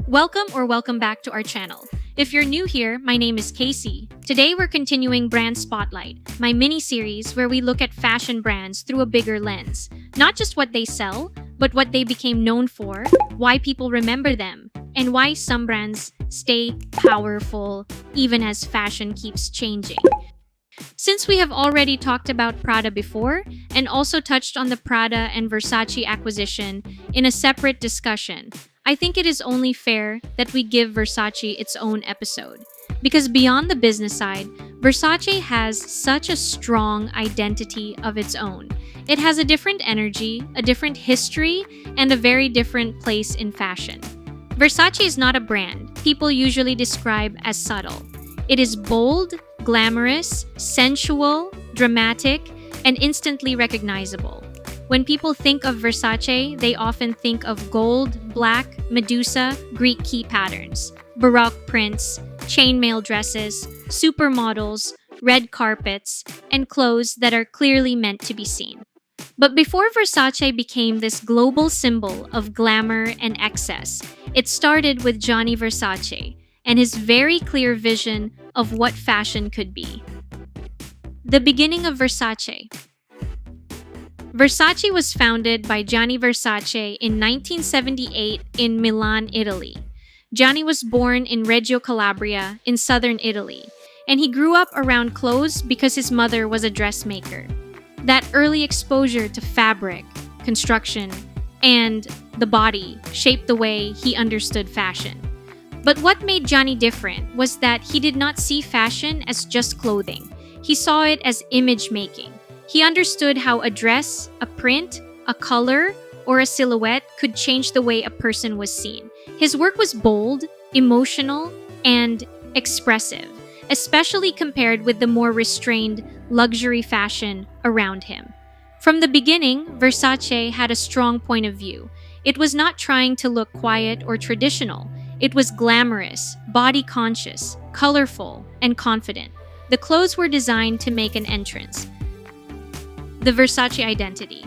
Welcome back to our channel. If you're new here, my name is Casey. Today we're continuing Brand Spotlight, my mini-series where we look at fashion brands through a bigger lens. Not just what they sell, but what they became known for, why people remember them, and why some brands stay powerful even as fashion keeps changing. Since we have already talked about Prada before, and also touched on the Prada and Versace acquisition in a separate discussion, I think it is only fair that we give Versace its own episode. Because beyond the business side, Versace has such a strong identity of its own. It has a different energy, a different history, and a very different place in fashion. Versace is not a brand people usually describe as subtle. It is bold, glamorous, sensual, dramatic, and instantly recognizable. When people think of Versace, they often think of gold, black, Medusa, Greek key patterns, baroque prints, chainmail dresses, supermodels, red carpets, and clothes that are clearly meant to be seen. But before Versace became this global symbol of glamour and excess, it started with Gianni Versace and his very clear vision of what fashion could be. The beginning of Versace. Versace was founded by Gianni Versace in 1978 in Milan, Italy. Gianni was born in Reggio Calabria in southern Italy, and he grew up around clothes because his mother was a dressmaker. That early exposure to fabric, construction, and the body shaped the way he understood fashion. But what made Gianni different was that he did not see fashion as just clothing. He saw it as image making. He understood how a dress, a print, a color, or a silhouette could change the way a person was seen. His work was bold, emotional, and expressive, especially compared with the more restrained luxury fashion around him. From the beginning, Versace had a strong point of view. It was not trying to look quiet or traditional. It was glamorous, body-conscious, colorful, and confident. The clothes were designed to make an entrance. The Versace identity.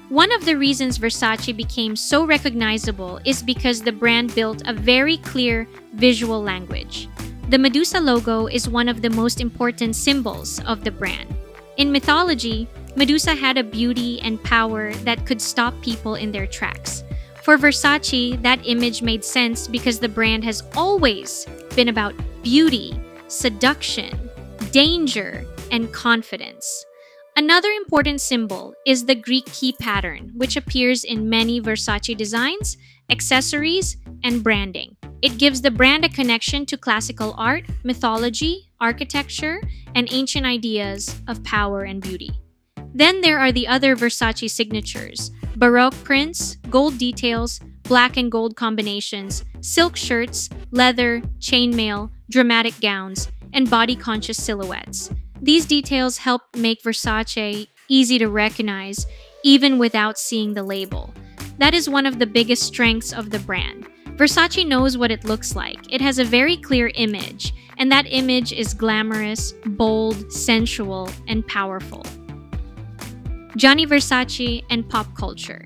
One of the reasons Versace became so recognizable is because the brand built a very clear visual language. The Medusa logo is one of the most important symbols of the brand. In mythology, Medusa had a beauty and power that could stop people in their tracks. For Versace, that image made sense because the brand has always been about beauty, seduction, danger, and confidence. Another important symbol is the Greek key pattern, which appears in many Versace designs, accessories, and branding. It gives the brand a connection to classical art, mythology, architecture, and ancient ideas of power and beauty. Then there are the other Versace signatures: baroque prints, gold details, black and gold combinations, silk shirts, leather, chainmail, dramatic gowns, and body-conscious silhouettes. These details help make Versace easy to recognize even without seeing the label. That is one of the biggest strengths of the brand. Versace knows what it looks like. It has a very clear image, and that image is glamorous, bold, sensual, and powerful. Gianni Versace and pop culture.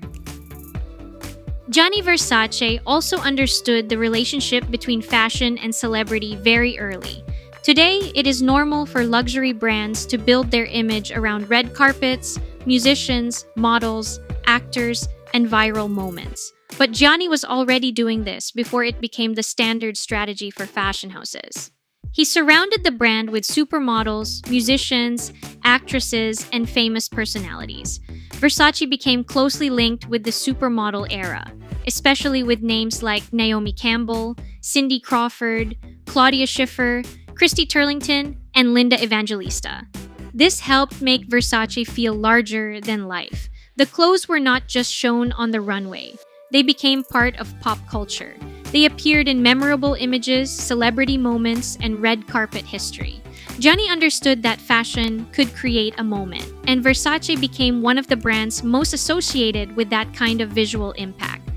Gianni Versace also understood the relationship between fashion and celebrity very early. Today, it is normal for luxury brands to build their image around red carpets, musicians, models, actors, and viral moments. But Gianni was already doing this before it became the standard strategy for fashion houses. He surrounded the brand with supermodels, musicians, actresses, and famous personalities. Versace became closely linked with the supermodel era, especially with names like Naomi Campbell, Cindy Crawford, Claudia Schiffer, Christy Turlington, and Linda Evangelista. This helped make Versace feel larger than life. The clothes were not just shown on the runway. They became part of pop culture. They appeared in memorable images, celebrity moments, and red carpet history. Gianni understood that fashion could create a moment, and Versace became one of the brands most associated with that kind of visual impact.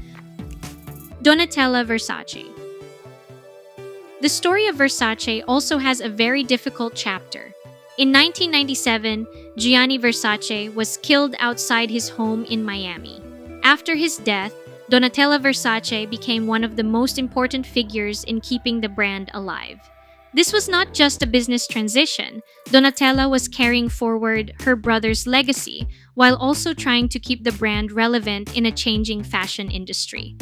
Donatella Versace. The story of Versace also has a very difficult chapter. In 1997, Gianni Versace was killed outside his home in Miami. After his death, Donatella Versace became one of the most important figures in keeping the brand alive. This was not just a business transition. Donatella was carrying forward her brother's legacy while also trying to keep the brand relevant in a changing fashion industry.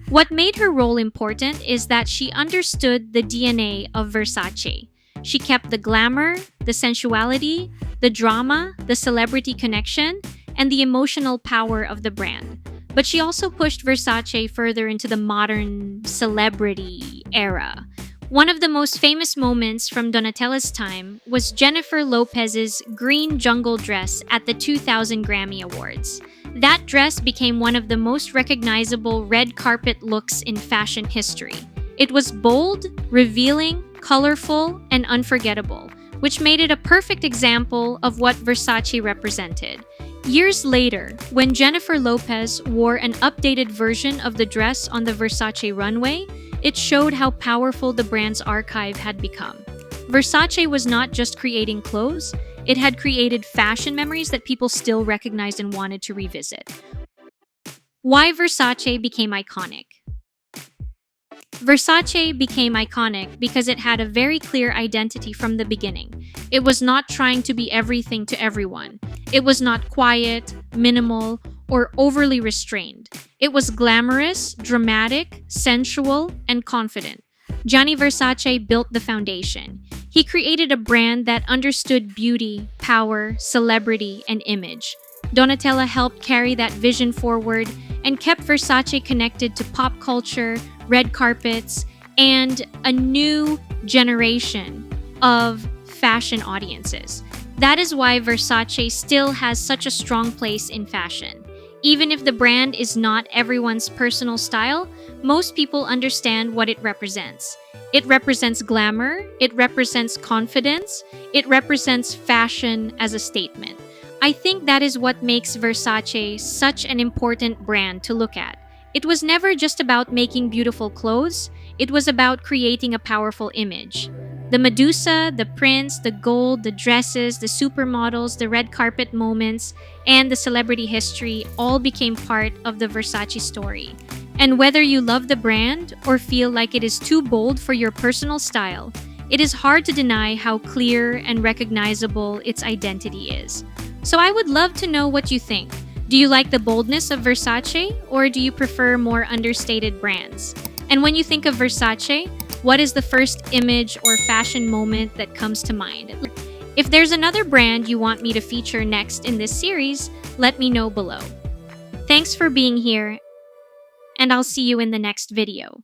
What made her role important is that she understood the DNA of Versace. She kept the glamour, the sensuality, the drama, the celebrity connection, and the emotional power of the brand. But she also pushed Versace further into the modern celebrity era. One of the most famous moments from Donatella's time was Jennifer Lopez's green jungle dress at the 2000 Grammy Awards. That dress became one of the most recognizable red carpet looks in fashion history. It was bold, revealing, colorful, and unforgettable, which made it a perfect example of what Versace represented. Years later, when Jennifer Lopez wore an updated version of the dress on the Versace runway, it showed how powerful the brand's archive had become. Versace was not just creating clothes, it had created fashion memories that people still recognized and wanted to revisit. Why Versace became iconic? Versace became iconic because it had a very clear identity from the beginning. It was not trying to be everything to everyone. It was not quiet, minimal, or overly restrained. It was glamorous, dramatic, sensual, and confident. Gianni Versace built the foundation. He created a brand that understood beauty, power, celebrity, and image. Donatella helped carry that vision forward and kept Versace connected to pop culture, red carpets, and a new generation of fashion audiences. That is why Versace still has such a strong place in fashion. Even if the brand is not everyone's personal style, most people understand what it represents. It represents glamour, it represents confidence, it represents fashion as a statement. I think that is what makes Versace such an important brand to look at. It was never just about making beautiful clothes, it was about creating a powerful image. The Medusa, the prints, the gold, the dresses, the supermodels, the red carpet moments, and the celebrity history all became part of the Versace story. And whether you love the brand or feel like it is too bold for your personal style, it is hard to deny how clear and recognizable its identity is. So I would love to know what you think. Do you like the boldness of Versace, or do you prefer more understated brands? And when you think of Versace, what is the first image or fashion moment that comes to mind? If there's another brand you want me to feature next in this series, let me know below. Thanks for being here, and I'll see you in the next video.